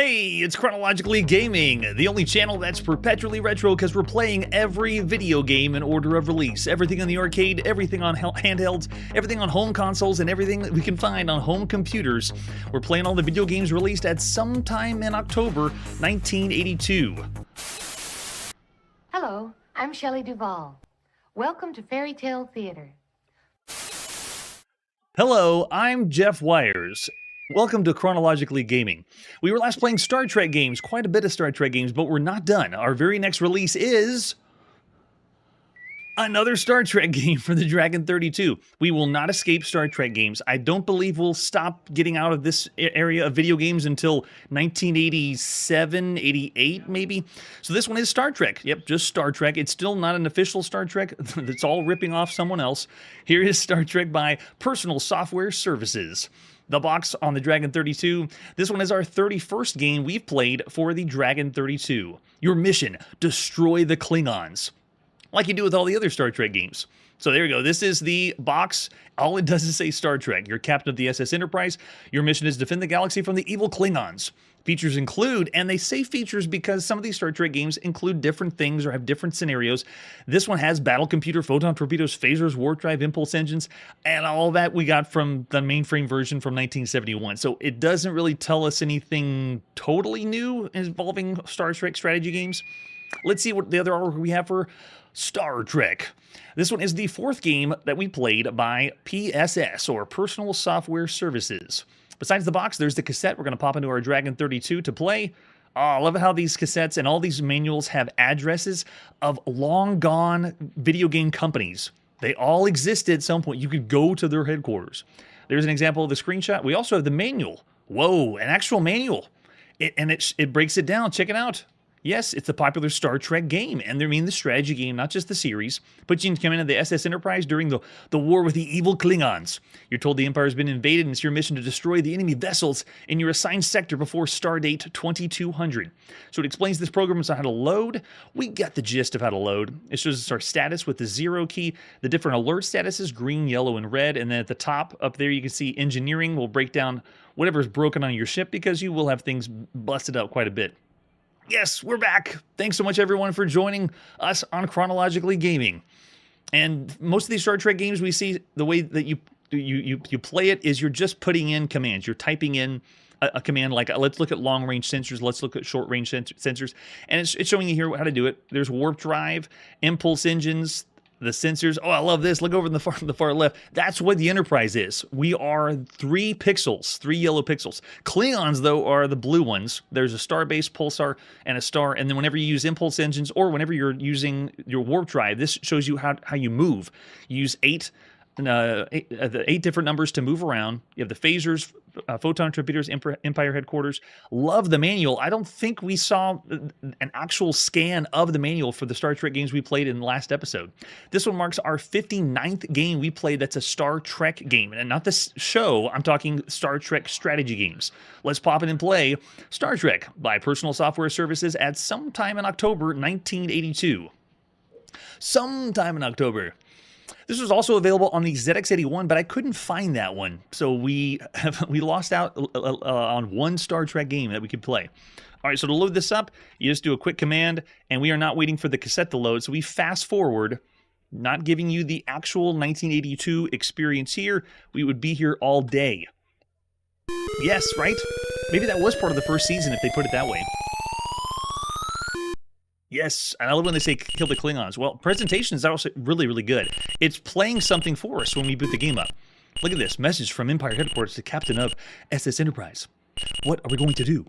Hey, it's Chronologically Gaming, the only channel that's perpetually retro because we're playing every video game in order of release. Everything on the arcade, everything on handhelds, everything on home consoles, and everything that we can find on home computers. We're playing all the video games released at some time in October 1982. Hello, I'm Shelley Duvall. Welcome to Fairy Tale Theater. Hello, I'm Jeff Wires. Welcome to Chronologically Gaming. We were last playing Star Trek games, quite a bit of Star Trek games, but we're not done. Our very next release is another Star Trek game for the Dragon 32. We will not escape Star Trek games. I don't believe we'll stop getting out of this area of video games until 1987, 88 maybe. So this one is Star Trek. Yep, just Star Trek. It's still not an official Star Trek. That's all ripping off someone else. Here is Star Trek by Personal Software Services. The box on the Dragon 32. This one is our 31st game we've played for the Dragon 32. Your mission, destroy the Klingons. Like you do with all the other Star Trek games. So there you go. This is the box. All it does is say Star Trek. You're captain of the SS Enterprise. Your mission is defend the galaxy from the evil Klingons. Features include, and they say features because some of these Star Trek games include different things or have different scenarios. This one has battle computer, photon torpedoes, phasers, warp drive, impulse engines, and all that we got from the mainframe version from 1971. So it doesn't really tell us anything totally new involving Star Trek strategy games. Let's see what the other artwork we have for Star Trek. This one is the fourth game that we played by PSS, or Personal Software Services. Besides the box, there's the cassette. We're going to pop into our Dragon 32 to play. Oh, I love how these cassettes and all these manuals have addresses of long-gone video game companies. They all existed at some point. You could go to their headquarters. There's an example of the screenshot. We also have the manual. Whoa, an actual manual. It breaks it down. Check it out. Yes, it's a popular Star Trek game, and they mean the strategy game, not just the series. But you can come into the SS Enterprise during the war with the evil Klingons. You're told the Empire has been invaded, and it's your mission to destroy the enemy vessels in your assigned sector before stardate 2200. So it explains this program on how to load. We got the gist of how to load. It shows us our status with the 0 key, the different alert statuses, green, yellow, and red. And then at the top up there, you can see engineering will break down whatever's broken on your ship because you will have things busted up quite a bit. Yes, we're back. Thanks so much, everyone, for joining us on Chronologically Gaming. And most of these Star Trek games, we see the way that you play it is you're just putting in commands. You're typing in a command like, let's look at long-range sensors, let's look at short-range sensors, and it's showing you here how to do it. There's warp drive, impulse engines, the sensors. Oh, I love this. Look over in the far left. That's what the Enterprise is. We are 3 pixels, 3 yellow pixels. Klingons, though, are the blue ones. There's a starbase, pulsar, and a star. And then whenever you use impulse engines or whenever you're using your warp drive, this shows you how you move. You use 8 different numbers to move around. You have the phasers, photon torpedoes, Empire headquarters. Love the manual. I don't think we saw an actual scan of the manual for the Star Trek games we played in the last episode. This one marks our 59th game we played that's a Star Trek game. And not this show, I'm talking Star Trek strategy games. Let's pop in and play Star Trek by Personal Software Services at sometime in October 1982. Sometime in October. This was also available on the ZX81, but I couldn't find that one. So we lost out on one Star Trek game that we could play. All right, so to load this up, you just do a quick command, and we are not waiting for the cassette to load. So we fast forward, not giving you the actual 1982 experience here. We would be here all day. Yes, right? Maybe that was part of the first season if they put it that way. Yes, and I love when they say kill the Klingons. Well, presentation is also really, really good. It's playing something for us when we boot the game up. Look at this. Message from Empire Headquarters to Captain of SS Enterprise. What are we going to do?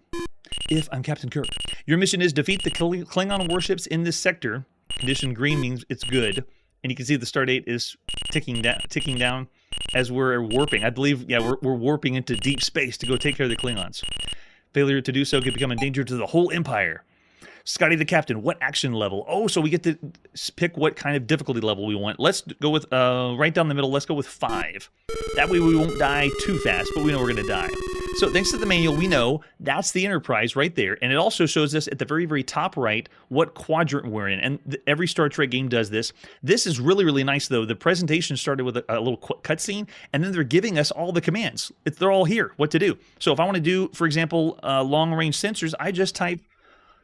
If I'm Captain Kirk. Your mission is defeat the Klingon warships in this sector. Condition green means it's good. And you can see the stardate is ticking down as we're warping. I believe, yeah, we're warping into deep space to go take care of the Klingons. Failure to do so could become a danger to the whole Empire. Scotty the Captain, what action level? Oh, so we get to pick what kind of difficulty level we want. Let's go with, right down the middle, let's go with 5. That way we won't die too fast, but we know we're going to die. So thanks to the manual, we know that's the Enterprise right there. And it also shows us at the very, very top right what quadrant we're in. And every Star Trek game does this. This is really, really nice, though. The presentation started with a little cutscene, and then they're giving us all the commands. They're all here, what to do. So if I want to do, for example, long-range sensors, I just type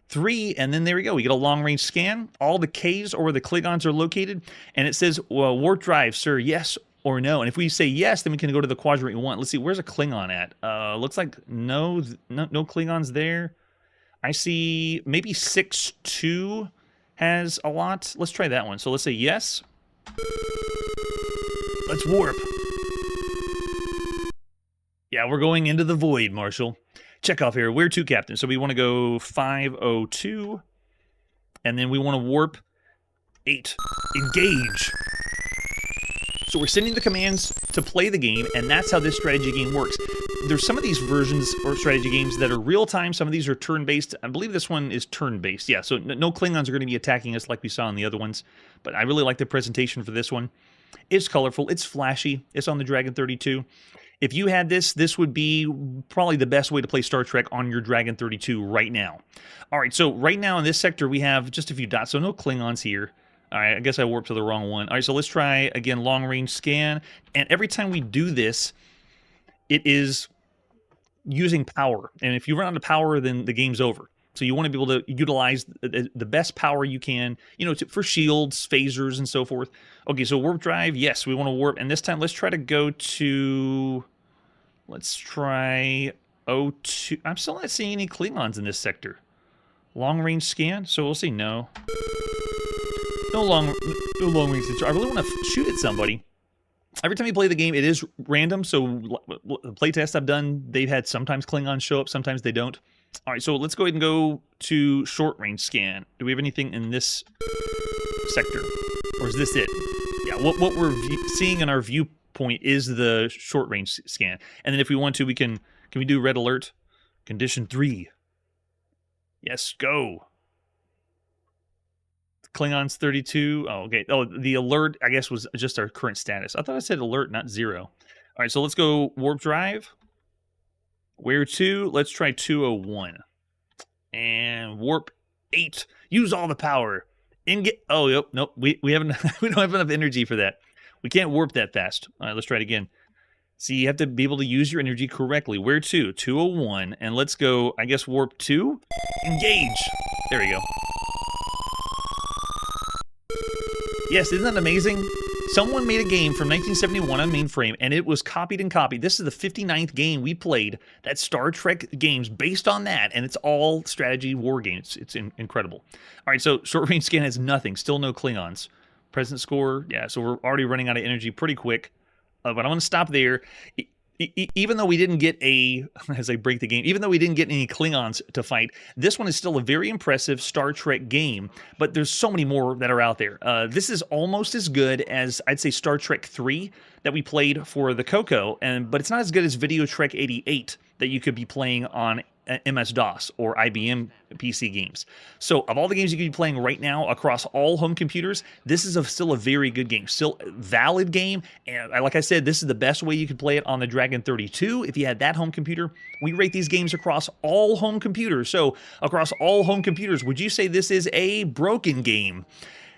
3, and then there we go. We get a long-range scan. All the Ks or where the Klingons are located, and it says, well, warp drive, sir, yes or no. And if we say yes, then we can go to the quadrant we want. Let's see, where's a Klingon at? Looks like no Klingons there. I see maybe 6-2 has a lot. Let's try that one. So let's say yes. Let's warp. Yeah, we're going into the void, Marshall. Check off here. Where to, Captain? So we want to go 502. And then we want to warp 8. Engage. So we're sending the commands to play the game, and that's how this strategy game works. There's some of these versions or strategy games that are real-time. Some of these are turn-based. I believe this one is turn-based. Yeah, so no Klingons are going to be attacking us like we saw in the other ones. But I really like the presentation for this one. It's colorful. It's flashy. It's on the Dragon 32. If you had this, this would be probably the best way to play Star Trek on your Dragon 32 right now. All right, so right now in this sector, we have just a few dots, so no Klingons here. All right, I guess I warped to the wrong one. All right, so let's try, again, long-range scan. And every time we do this, it is using power. And if you run out of power, then the game's over. So you want to be able to utilize the best power you can, you know, for shields, phasers, and so forth. Okay, so warp drive, yes, we want to warp. And this time, let's try to go to, let's try 02. I'm still not seeing any Klingons in this sector. Long-range scan, so we'll say no. No long-range sensor. I really want to shoot at somebody. Every time you play the game, it is random. So the playtests I've done, they've had sometimes Klingons show up, sometimes they don't. All right, so let's go ahead and go to short-range scan. Do we have anything in this sector? Or is this it? Yeah, what we're seeing in our viewpoint is the short-range scan. And then if we want to, can we do red alert? Condition 3. Yes, go. Klingons 32. Oh, okay. Oh, the alert, I guess, was just our current status. I thought I said alert, not 0. All right, so let's go warp drive. Where to? Let's try 201. And warp 8. Use all the power. Oh, yep. Nope. We haven't. We don't have enough energy for that. We can't warp that fast. All right, let's try it again. See, you have to be able to use your energy correctly. Where to? 201. And let's go, I guess, warp 2. Engage. There we go. Yes, isn't that amazing? Someone made a game from 1971 on mainframe, and it was copied and copied. This is the 59th game we played. That's Star Trek games based on that, and it's all strategy war games. It's incredible. All right, so short-range scan has nothing. Still no Klingons. Present score, yeah, so we're already running out of energy pretty quick. But I want to stop there. Even though we didn't get as I break the game, even though we didn't get any Klingons to fight, this one is still a very impressive Star Trek game, but there's so many more that are out there. This is almost as good as, I'd say, Star Trek 3 that we played for the Coco, but it's not as good as Video Trek 88 that you could be playing on MS-DOS or IBM PC games. So of all the games you could be playing right now across all home computers, this is still a very good game, still a valid game. And like I said, this is the best way you could play it on the Dragon 32. If you had that home computer, we rate these games across all home computers. So across all home computers, would you say this is a broken game?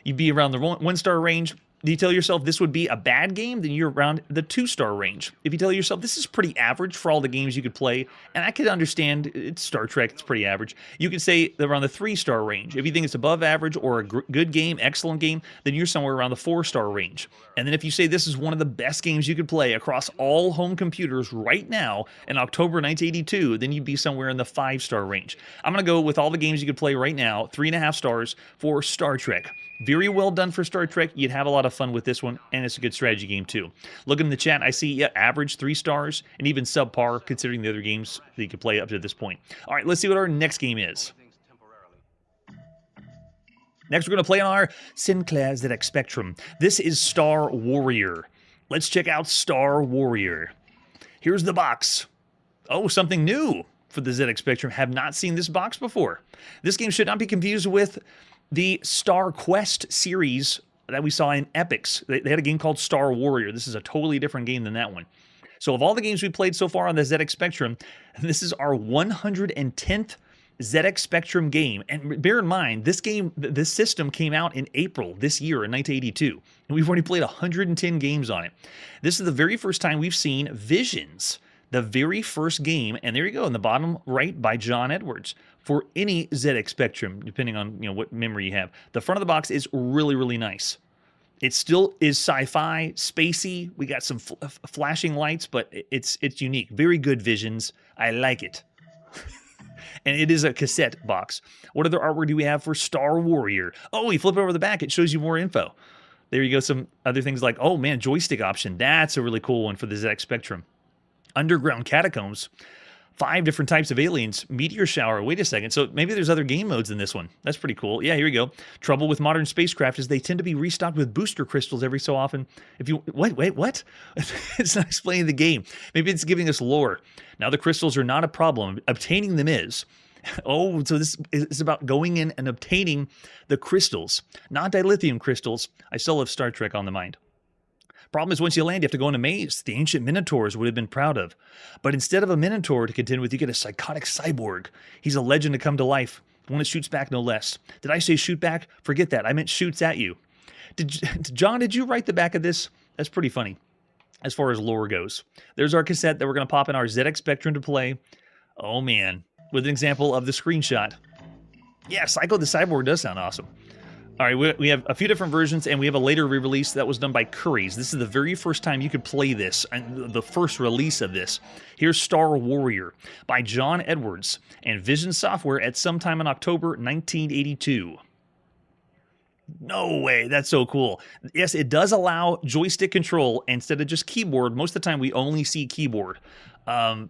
You'd be around the 1-star range. Do you tell yourself this would be a bad game? Then you're around the 2-star range. If you tell yourself this is pretty average for all the games you could play, and I could understand it's Star Trek, it's pretty average, you could say they're around the 3-star range. If you think it's above average or a good game, excellent game, then you're somewhere around the 4-star range. And then if you say this is one of the best games you could play across all home computers right now in October 1982, then you'd be somewhere in the 5-star range. I'm going to go with all the games you could play right now, 3.5 stars for Star Trek. Very well done for Star Trek. You'd have a lot of fun with this one, and it's a good strategy game too. Look in the chat. I see average 3 stars and even subpar considering the other games that you could play up to this point. All right, let's see what our next game is. Next, we're going to play on our Sinclair ZX Spectrum. This is Star Warrior. Let's check out Star Warrior. Here's the box. Oh, something new for the ZX Spectrum. Have not seen this box before. This game should not be confused with the Star Quest series that we saw in Epix. They had a game called Star Warrior. This is a totally different game than that one. So of all the games we played so far on the ZX Spectrum, this is our 110th ZX Spectrum game. And bear in mind, this system came out in April this year in 1982. And we've already played 110 games on it. This is the very first time we've seen Visions, the very first game. And there you go in the bottom right by John Edwards for any ZX Spectrum, depending on what memory you have. The front of the box is really, really nice. It still is sci-fi, spacey. We got some flashing lights, but it's unique. Very good Visions. I like it. And it is a cassette box. What other artwork do we have for Star Warrior? Oh, you flip over the back, it shows you more info. There you go, some other things like, oh man, joystick option. That's a really cool one for the ZX Spectrum. Underground Catacombs. 5 different types of aliens. Meteor shower. Wait a second. So maybe there's other game modes in this one. That's pretty cool. Yeah, here we go. Trouble with modern spacecraft is they tend to be restocked with booster crystals every so often. If you wait, what? It's not explaining the game. Maybe it's giving us lore. Now the crystals are not a problem. Obtaining them is. Oh, so this is about going in and obtaining the crystals, not dilithium crystals. I still have Star Trek on the mind. Problem is, once you land, you have to go in a maze the ancient Minotaurs would have been proud of. But instead of a Minotaur to contend with, you get a psychotic cyborg. He's a legend to come to life. One that shoots back no less. Did I say shoot back? Forget that. I meant shoots at you. John, did you write the back of this? That's pretty funny as far as lore goes. There's our cassette that we're going to pop in our ZX Spectrum to play. Oh, man. With an example of the screenshot. Yeah, Psycho the Cyborg does sound awesome. All right, we have a few different versions, and we have a later re-release that was done by Curry's. This is the very first time you could play this, and the first release of this. Here's Star Warrior by John Edwards and Vision Software at sometime in October 1982. No way, that's so cool. Yes, it does allow joystick control instead of just keyboard. Most of the time, we only see keyboard.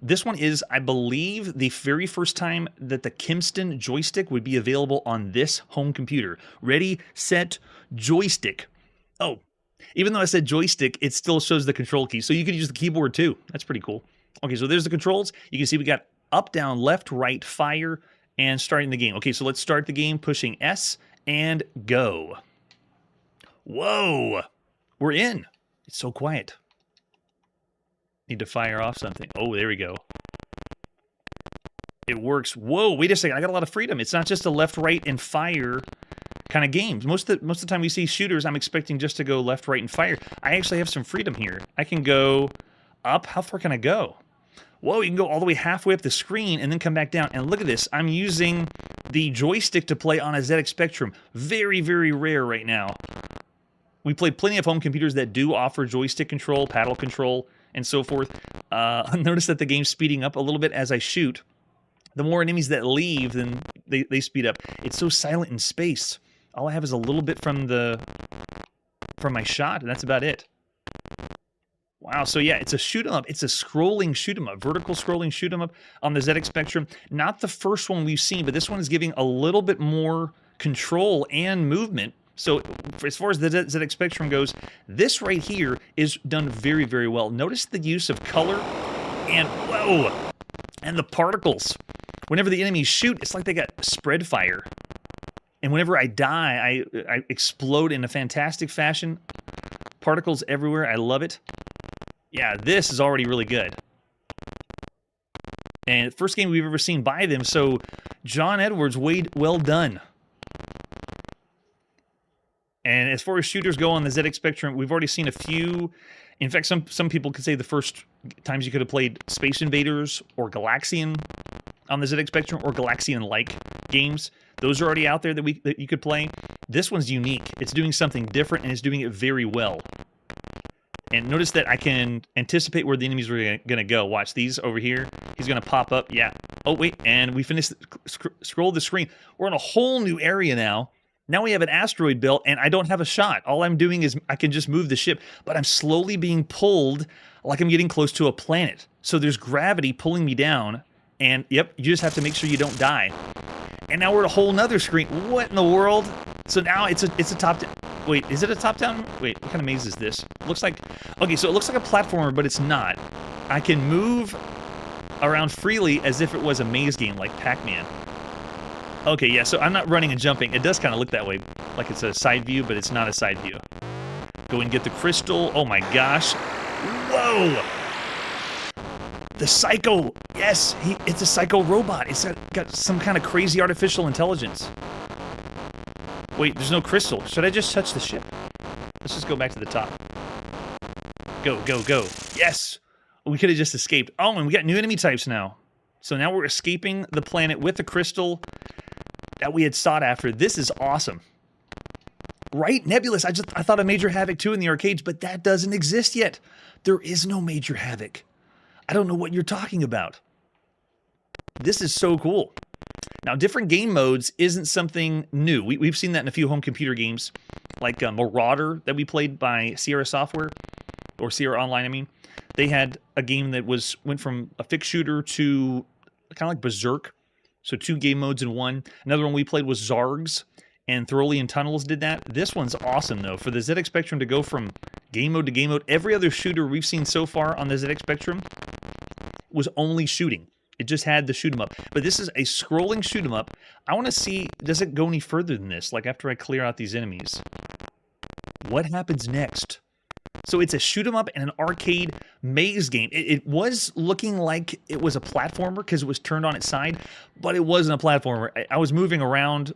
This one is, I believe, the very first time that the Kingston joystick would be available on this home computer. Ready, set, joystick. Oh, even though I said joystick, it still shows the control key. So you could use the keyboard too. That's pretty cool. Okay, so there's the controls. You can see we got up, down, left, right, fire, and starting the game. Okay, so let's start the game pushing S and go. Whoa, we're in. It's so quiet. Need to fire off something. Oh, there we go. It works. Whoa, wait a second. I got a lot of freedom. It's not just a left, right, and fire kind of games. Most of the time we see shooters, I'm expecting just to go left, right, and fire. I actually have some freedom here. I can go up. How far can I go? Whoa, you can go all the way halfway up the screen and then come back down. And look at this. I'm using the joystick to play on a ZX Spectrum. Very, very rare right now. We played plenty of home computers that do offer joystick control, paddle control, and so forth. Notice that the game's speeding up a little bit as I shoot. The more enemies that leave, then they speed up. It's so silent in space. All I have is a little bit from my shot, and that's about it. Wow, so yeah, it's a shoot 'em up. It's a scrolling shoot 'em up, vertical scrolling shoot 'em up on the ZX Spectrum. Not the first one we've seen, but this one is giving a little bit more control and movement. So as far as the ZX Spectrum goes, this right here is done very, very well. Notice the use of color and, whoa, and the particles. Whenever the enemies shoot, it's like they got spread fire. And whenever I die, I explode in a fantastic fashion. Particles everywhere. I love it. Yeah, this is already really good. And first game we've ever seen by them, so John Edwards, well done. And as far as shooters go on the ZX Spectrum, we've already seen a few. In fact, some people could say the first times you could have played Space Invaders or Galaxian on the ZX Spectrum or Galaxian-like games. Those are already out there that you could play. This one's unique. It's doing something different, and it's doing it very well. And notice that I can anticipate where the enemies are going to go. Watch these over here. He's going to pop up. Yeah. Oh, wait. And we finished. Scroll the screen. We're in a whole new area now. Now we have an asteroid belt, and I don't have a shot. All I'm doing is I can just move the ship, but I'm slowly being pulled like I'm getting close to a planet. So there's gravity pulling me down, and yep, you just have to make sure you don't die. And now we're at a whole nother screen. What in the world? So now it's a top-down. Wait, is it a top-down? Wait, what kind of maze is this? Looks like, okay, so it looks like a platformer, but it's not. I can move around freely as if it was a maze game like Pac-Man. Okay, yeah, so I'm not running and jumping. It does kind of look that way, like it's a side view, but it's not a side view. Go and get the crystal. Oh my gosh. Whoa! The Psycho. Yes, it's a Psycho robot. It's got some kind of crazy artificial intelligence. Wait, there's no crystal. Should I just touch the ship? Let's just go back to the top. Go, go, go. Yes! We could have just escaped. Oh, and we got new enemy types now. So now we're escaping the planet with the crystal that we had sought after. This is awesome. Right? Nebulous. I thought of Major Havoc 2 in the arcades, but that doesn't exist yet. There is no Major Havoc. I don't know what you're talking about. This is so cool. Now, different game modes isn't something new. We've seen that in a few home computer games, like Marauder that we played by Sierra Software, or Sierra Online, I mean. They had a game that went from a fixed shooter to kind of like Berserk, so 2 game modes in one. Another one we played was Zargs, and Thorolian Tunnels did that. This one's awesome, though. For the ZX Spectrum to go from game mode to game mode, every other shooter we've seen so far on the ZX Spectrum was only shooting. It just had the shoot 'em up. But this is a scrolling shoot 'em up. I want to see, does it go any further than this? Like after I clear out these enemies. What happens next? So it's a shoot 'em up and an arcade maze game. It was looking like it was a platformer because it was turned on its side, but it wasn't a platformer. I was moving around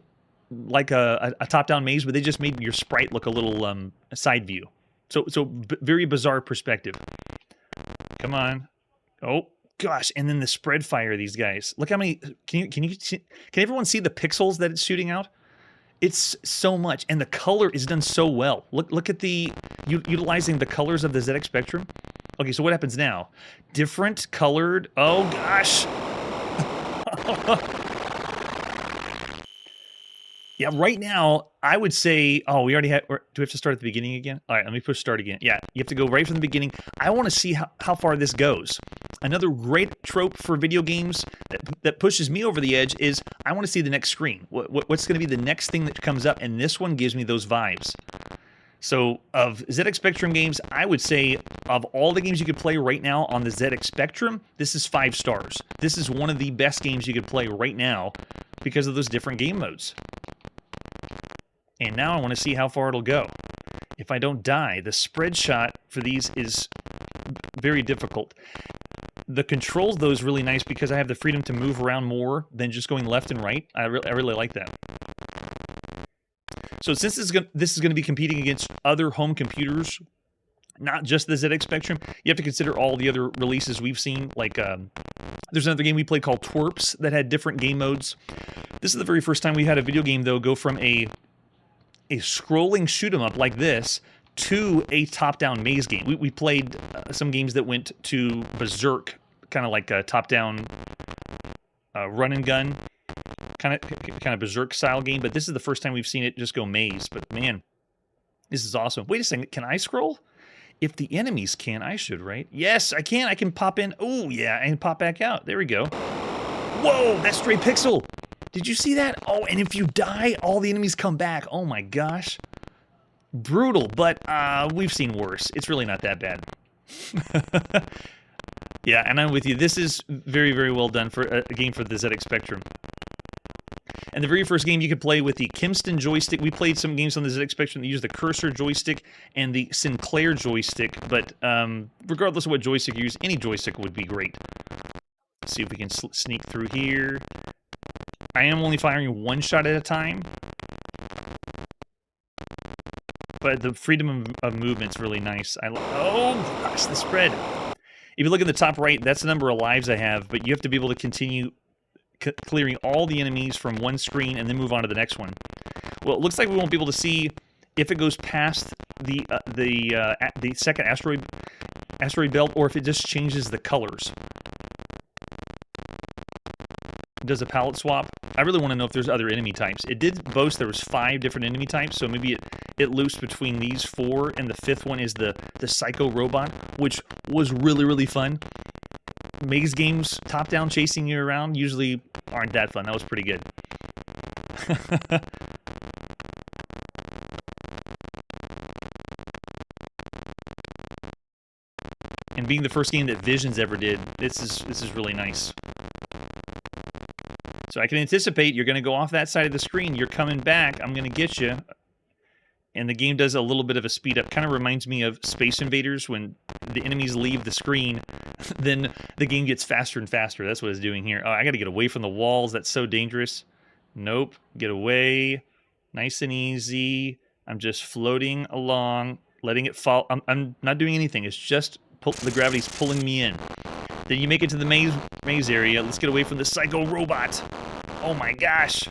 like a top-down maze, but they just made your sprite look a little side view. So very bizarre perspective. Come on. Oh. Gosh, and then the spread fire of these guys. Look how many. Can everyone see the pixels that it's shooting out? It's so much, and the color is done so well. Look at the utilizing the colors of the ZX Spectrum. Okay, so what happens now? Different colored. Oh gosh. Yeah, right now, I would say, oh, we already had, do we have to start at the beginning again? All right, let me push start again. Yeah, you have to go right from the beginning. I want to see how far this goes. Another great trope for video games that pushes me over the edge is I want to see the next screen. What's going to be the next thing that comes up? And this one gives me those vibes. So of ZX Spectrum games, I would say of all the games you could play right now on the ZX Spectrum, this is 5 stars. This is one of the best games you could play right now because of those different game modes. And now I want to see how far it'll go. If I don't die, the spread shot for these is very difficult. The controls, though, is really nice because I have the freedom to move around more than just going left and right. I really like that. So since this is going to be competing against other home computers, not just the ZX Spectrum, you have to consider all the other releases we've seen. Like there's another game we played called Twerps that had different game modes. This is the very first time we had a video game, though, go from a scrolling shoot 'em up like this to a top-down maze game. We played some games that went to Berserk, kind of like a top-down run and gun, kind of Berserk style game. But this is the first time we've seen it just go maze. But man, this is awesome. Wait a second, can I scroll? If the enemies can, I should, right? Yes, I can. I can pop in. Oh yeah, and pop back out. There we go. Whoa, that's stray pixel. Did you see that? Oh, and if you die, all the enemies come back. Oh my gosh. Brutal, but we've seen worse. It's really not that bad. Yeah, and I'm with you. This is very, very well done for a game for the ZX Spectrum. And the very first game you could play with the Kingston joystick. We played some games on the ZX Spectrum that use the cursor joystick and the Sinclair joystick, but regardless of what joystick you use, any joystick would be great. Let's see if we can sneak through here. I am only firing one shot at a time, but the freedom of movement's really nice. Oh gosh, the spread. If you look at the top right, that's the number of lives I have, but you have to be able to continue clearing all the enemies from one screen and then move on to the next one. Well, it looks like we won't be able to see if it goes past the second asteroid belt, or if it just changes the colors. Does a palette swap? I really want to know if there's other enemy types. It did boast there was 5 different enemy types, so maybe it loops between these 4, and the 5th one is the Psycho Robot, which was really, really fun. Maze games, top-down chasing you around, usually aren't that fun. That was pretty good. And being the first game that Visions ever did, this is really nice. So I can anticipate you're going to go off that side of the screen. You're coming back. I'm going to get you. And the game does a little bit of a speed up. Kind of reminds me of Space Invaders when the enemies leave the screen, then the game gets faster and faster. That's what it's doing here. Oh, I got to get away from the walls. That's so dangerous. Nope. Get away. Nice and easy. I'm just floating along, letting it fall. I'm not doing anything. It's just the gravity's pulling me in. Then you make it to the maze area. Let's get away from the psycho robot. Oh my gosh.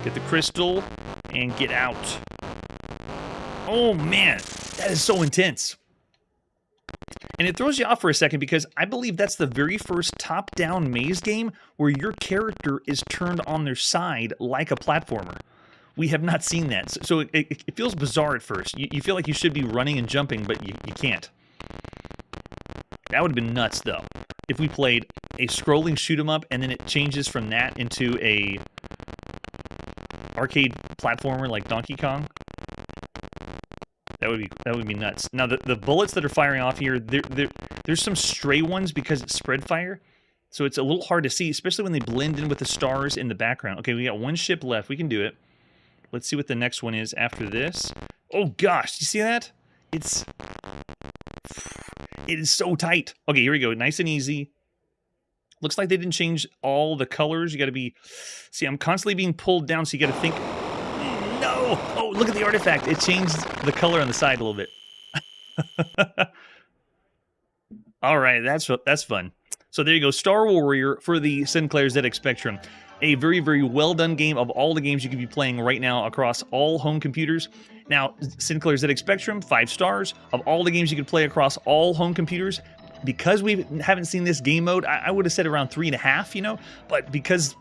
Get the crystal and get out. Oh man, that is so intense. And it throws you off for a second because I believe that's the very first top-down maze game where your character is turned on their side like a platformer. We have not seen that. So it feels bizarre at first. You feel like you should be running and jumping, but you can't. That would have been nuts, though. If we played a scrolling shoot-'em-up and then it changes from that into a arcade platformer like Donkey Kong. That would be nuts. Now the bullets that are firing off here, there's some stray ones because it's spread fire, so it's a little hard to see, especially when they blend in with the stars in the background. Okay, we got one ship left. We can do it. Let's see what the next one is after this. Oh gosh, you see that? It is so tight. Okay, here we go. Nice and easy. Looks like they didn't change all the colors. You got to be... See, I'm constantly being pulled down, so you got to think... No! Oh, look at the artifact. It changed the color on the side a little bit. All right, that's fun. So there you go. Star Warrior for the Sinclair ZX Spectrum. A very, very well-done game of all the games you could be playing right now across all home computers. Now, Sinclair ZX Spectrum, 5 stars. Of all the games you could play across all home computers, because we haven't seen this game mode, I would have said around 3.5, you know? But because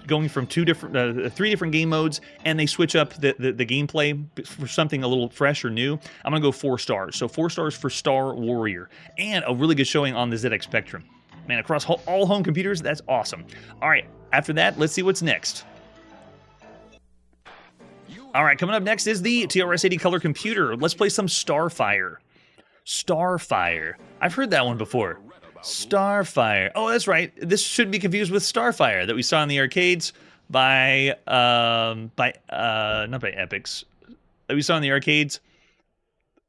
going from 3 different game modes, and they switch up the gameplay for something a little fresh or new, I'm going to go 4 stars. So 4 stars for Star Warrior. And a really good showing on the ZX Spectrum. Man, across all home computers, that's awesome. All right, after that, let's see what's next. All right, coming up next is the TRS-80 Color Computer. Let's play some Starfire. Starfire. I've heard that one before. Starfire. Oh, that's right. This shouldn't be confused with Starfire that we saw in the arcades by not by Epix. That we saw in the arcades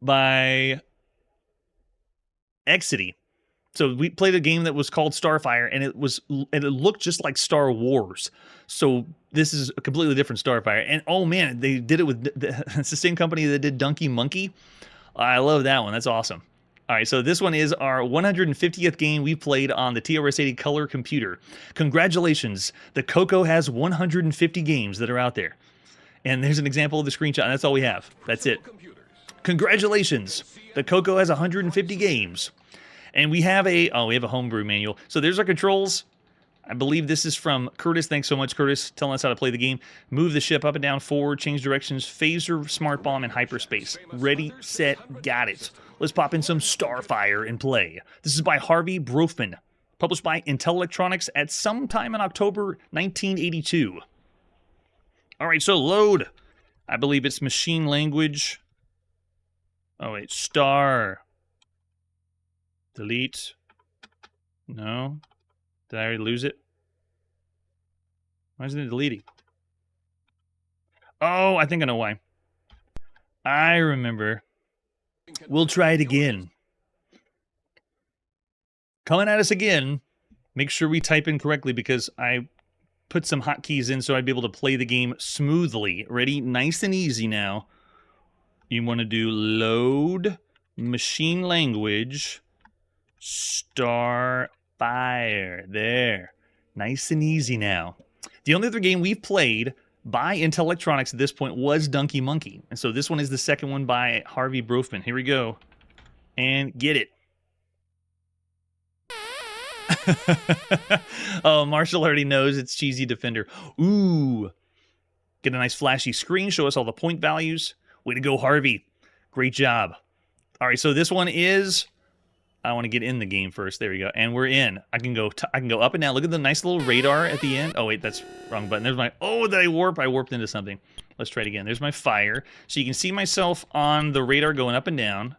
by Exidy. So we played a game that was called Starfire, and it looked just like Star Wars. So this is a completely different Starfire. And oh man, they did it with it's the same company that did Donkey Monkey. I love that one. That's awesome. All right, so this one is our 150th game we played on the TRS-80 Color Computer. Congratulations. The Coco has 150 games that are out there. And there's an example of the screenshot, and that's all we have. That's it. Congratulations. The Coco has 150 games. And we have a homebrew manual. So there's our controls. I believe this is from Curtis. Thanks so much, Curtis, telling us how to play the game. Move the ship up and down, forward, change directions, phaser, smart bomb, and hyperspace. Ready, set, got it. Let's pop in some Starfire and play. This is by Harvey Brofman, published by Intel Electronics at some time in October 1982. All right, so load. I believe it's machine language. Oh, wait, star. Delete. No. Did I already lose it? Why isn't it deleting? Oh, I think I know why. I remember. We'll try it again. Coming at us again. Make sure we type in correctly because I put some hotkeys in so I'd be able to play the game smoothly. Ready? Nice and easy now. You want to do load machine language Starfire. There. Nice and easy now. The only other game we've played by Intel Electronics at this point was Donkey Monkey. And so this one is the second one by Harvey Brofman. Here we go. And get it. Oh, Marshall already knows it's Cheesy Defender. Ooh. Get a nice flashy screen. Show us all the point values. Way to go, Harvey. Great job. All right, so this one is... I want to get in the game first. There we go. And we're in. I can go up and down. Look at the nice little radar at the end. Oh, wait, that's wrong button. There's my... Oh, did I warp? I warped into something. Let's try it again. There's my fire. So you can see myself on the radar going up and down.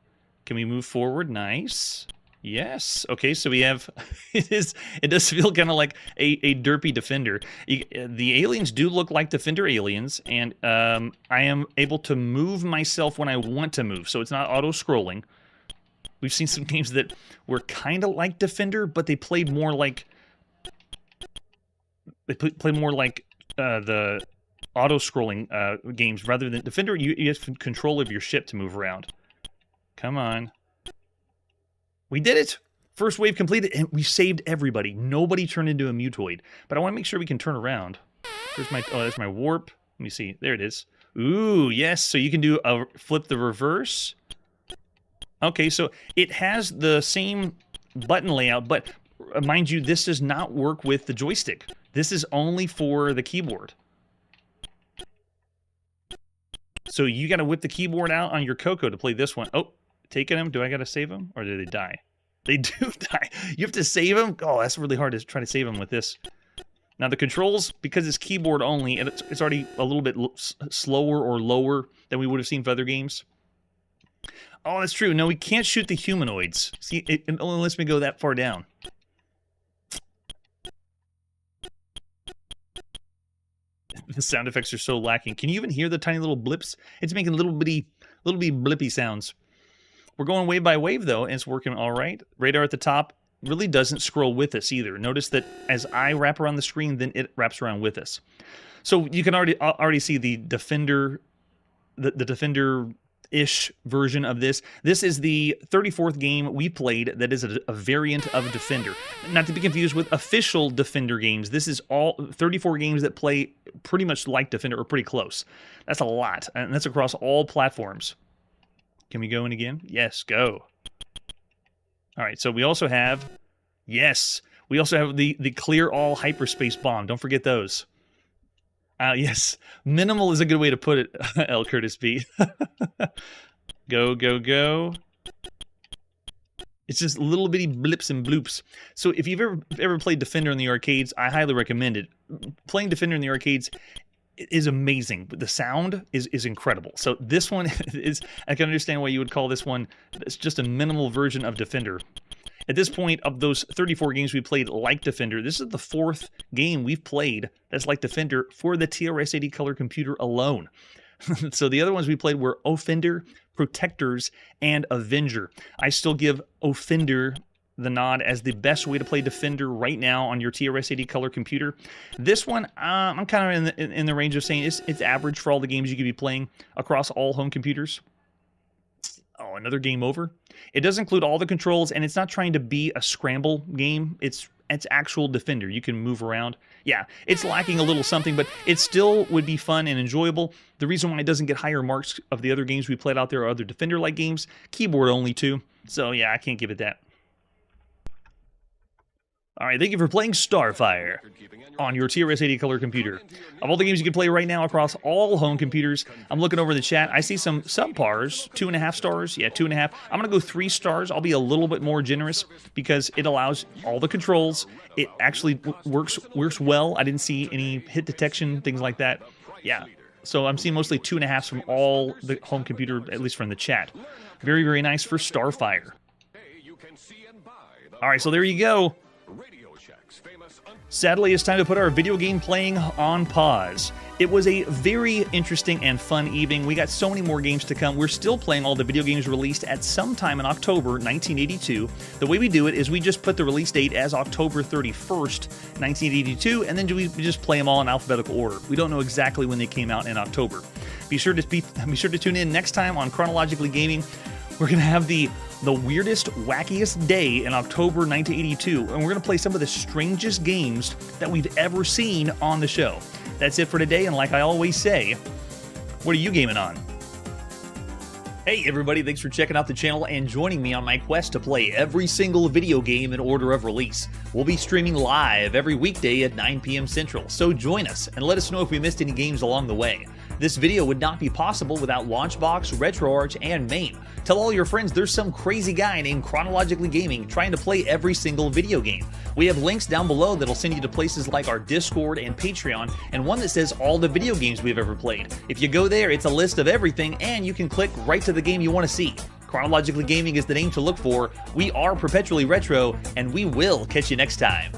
Can we move forward? Nice. Yes. Okay, so we have it does feel kind of like a derpy Defender. The aliens do look like Defender aliens, and I am able to move myself when I want to move, so it's not auto-scrolling. We've seen some games that were kind of like Defender, but they played more like the auto-scrolling games rather than Defender. You have control of your ship to move around. Come on. We did it! First wave completed, and we saved everybody. Nobody turned into a mutoid. But I want to make sure we can turn around. There's my warp. Let me see. There it is. Ooh, yes. So you can do a flip the reverse. Okay, so it has the same button layout, but mind you, this does not work with the joystick. This is only for the keyboard. So you got to whip the keyboard out on your Coco to play this one. Oh. Taking them? Do I gotta save them, or do they die? They do die. You have to save them. Oh, that's really hard to try to save them with this. Now the controls, because it's keyboard only, and it's already a little bit slower or lower than we would have seen for other games. Oh, that's true. No, we can't shoot the humanoids. See, it only lets me go that far down. The sound effects are so lacking. Can you even hear the tiny little blips? It's making little bitty blippy sounds. We're going wave by wave, though, and it's working all right. Radar at the top really doesn't scroll with us either. Notice that as I wrap around the screen, then it wraps around with us. So you can already see the Defender, the Defender-ish version of this. This is the 34th game we played that is a variant of Defender. Not to be confused with official Defender games. This is all 34 games that play pretty much like Defender, or pretty close. That's a lot, and that's across all platforms. Can we go in again? Yes, go. All right, so we also have, yes, we also have the clear all hyperspace bomb. Don't forget those. Yes, minimal is a good way to put it, L. Curtis B. Go, go, go. It's just little bitty blips and bloops. So if you've ever played Defender in the arcades, I highly recommend it. Playing Defender in the arcades is amazing. The sound is incredible. So this one is, I can understand why you would call this one, it's just a minimal version of Defender. At this point, of those 34 games we played like Defender, this is the 4th game we've played that's like Defender for the TRS-80 color computer alone. So the other ones we played were Offender, Protectors, and Avenger. I still give Offender the nod as the best way to play Defender right now on your TRS-80 color computer. This one, I'm kind of in the range of saying it's average for all the games you could be playing across all home computers. Oh, another game over. It does include all the controls, and it's not trying to be a scramble game. It's actual Defender. You can move around. Yeah, it's lacking a little something, but it still would be fun and enjoyable. The reason why it doesn't get higher marks of the other games we played out there are other Defender-like games. Keyboard only, too. So, yeah, I can't give it that. All right, thank you for playing Starfire on your TRS-80 color computer. Of all the games you can play right now across all home computers, I'm looking over the chat. I see some subpars, 2.5 stars. Yeah, 2.5. I'm going to go 3 stars. I'll be a little bit more generous because it allows all the controls. It actually works well. I didn't see any hit detection, things like that. Yeah, so I'm seeing mostly 2.5s from all the home computer, at least from the chat. Very, very nice for Starfire. All right, so there you go. Sadly, it's time to put our video game playing on pause. It was a very interesting and fun evening. We got so many more games to come. We're still playing all the video games released at some time in October 1982. The way we do it is we just put the release date as October 31st, 1982, and then we just play them all in alphabetical order. We don't know exactly when they came out in October. Be sure to tune in next time on Chronologically Gaming. We're going to have the weirdest, wackiest day in October 1982, and we're going to play some of the strangest games that we've ever seen on the show. That's it for today, and like I always say, what are you gaming on? Hey everybody, thanks for checking out the channel and joining me on my quest to play every single video game in order of release. We'll be streaming live every weekday at 9 p.m. Central, so join us and let us know if we missed any games along the way. This video would not be possible without Launchbox, RetroArch, and MAME. Tell all your friends there's some crazy guy named Chronologically Gaming trying to play every single video game. We have links down below that'll send you to places like our Discord and Patreon, and one that says all the video games we've ever played. If you go there, it's a list of everything, and you can click right to the game you want to see. Chronologically Gaming is the name to look for. We are perpetually retro, and we will catch you next time.